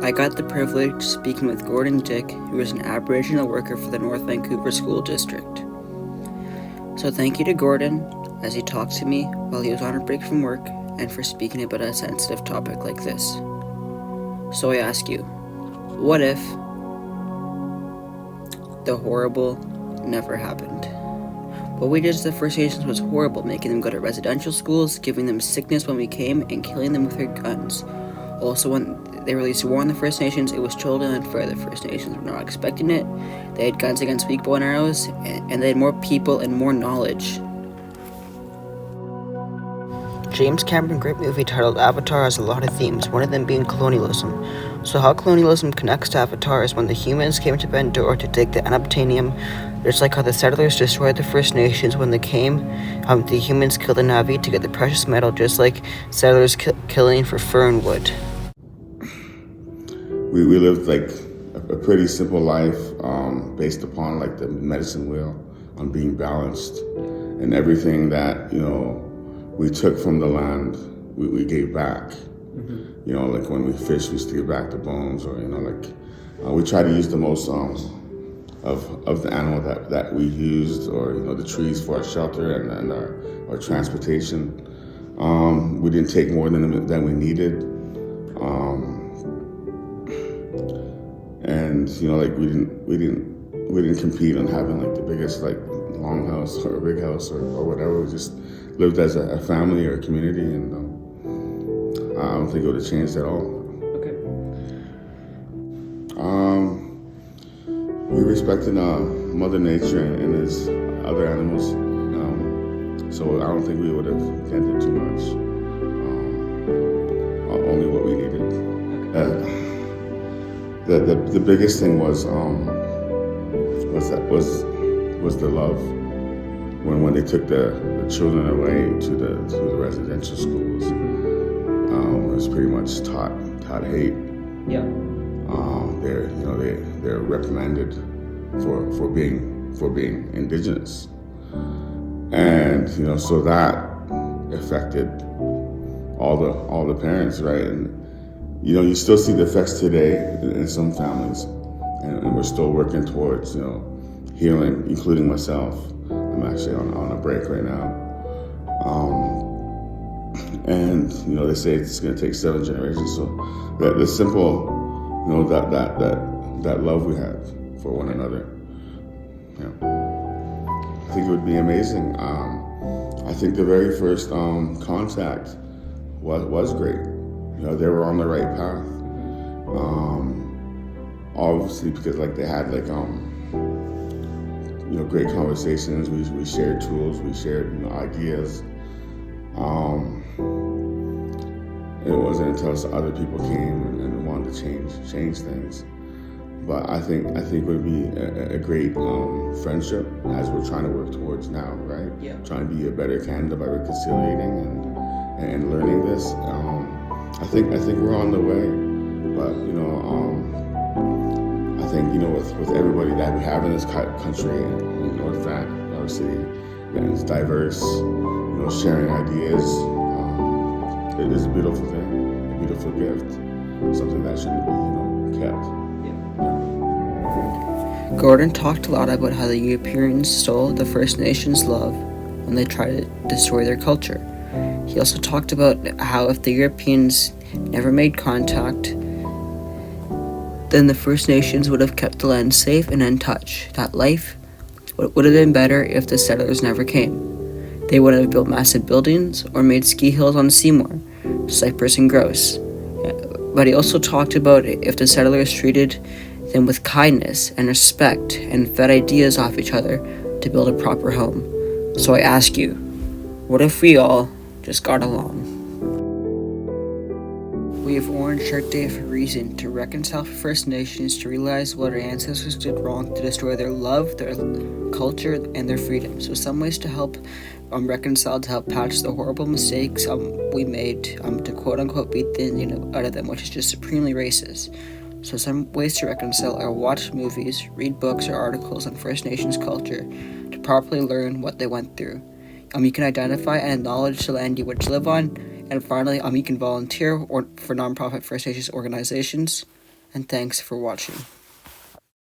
I got the privilege of speaking with Gordon Dick, who is an Aboriginal worker for the North Vancouver School District. So thank you to Gordon as he talked to me while he was on a break from work and for speaking about a sensitive topic like this. So I ask you, what if the horrible never happened? What we did as the First Nations was horrible, making them go to residential schools, giving them sickness when we came, and killing them with their guns. Also, when they released war on the First Nations, it was totally unfair. The First Nations were not expecting it. They had guns against weak bow and arrows, and they had more people and more knowledge. James Cameron's great movie titled Avatar has a lot of themes, one of them being colonialism. So how colonialism connects to Avatar is when the humans came to Pandora to dig the unobtainium, just like how the settlers destroyed the First Nations when they came. The humans killed the Na'vi to get the precious metal, just like settlers killing for fur and wood. We lived like a pretty simple life based upon like the medicine wheel on being balanced, and everything that we took from the land we gave back. Like when we fish, we used to give back the bones, or we try to use the most of the animal that we used, or the trees for our shelter and our transportation. We didn't take more than we needed. And we didn't compete on having like the biggest like long house or a big house or whatever. We just lived as a family or a community, and I don't think it would have changed at all. Okay. We respected Mother Nature and his other animals, so I don't think we would have dented too much. Only what we needed. Okay. The biggest thing was the love. When they took the children away to the residential schools, it was pretty much taught hate. Yeah. They're reprimanded for being Indigenous, and so that affected all the parents, right? And you still see the effects today in some families, and we're still working towards healing, including myself. I'm actually on a break right now, and they say it's going to take 7 generations. So the simple, that love we have for one another, I think it would be amazing. I think the very first contact was great. They were on the right path. Obviously, because they had great conversations. We shared tools. We shared ideas. It wasn't until other people came and wanted to change things. But I think it would be a great friendship as we're trying to work towards now, right? Yeah. Trying to be a better Canada by reconciliating and learning this. I think we're on the way, but I think with everybody that we have in this country, in North Van, our city, that is diverse, sharing ideas, it is a beautiful thing, a beautiful gift, something that shouldn't be kept. Gordon talked a lot about how the Europeans stole the First Nations' love when they tried to destroy their culture. He also talked about how if the Europeans never made contact, then the First Nations would have kept the land safe and untouched. That life would have been better if the settlers never came. They would have built massive buildings or made ski hills on Seymour, Cypress and Grouse. But he also talked about if the settlers treated them with kindness and respect and fed ideas off each other to build a proper home. So I ask you, what if we all just got along? We have Orange Shirt Day for a reason, to reconcile for First Nations, to realize what our ancestors did wrong, to destroy their love, their culture, and their freedom. So some ways to help reconcile, to help patch the horrible mistakes we made, to quote-unquote beat the out of them, which is just supremely racist. So some ways to reconcile are watch movies, read books or articles on First Nations culture to properly learn what they went through. You can identify and acknowledge the land you wish to live on. And finally, you can volunteer for nonprofit First Nations organizations. and thanks for watching.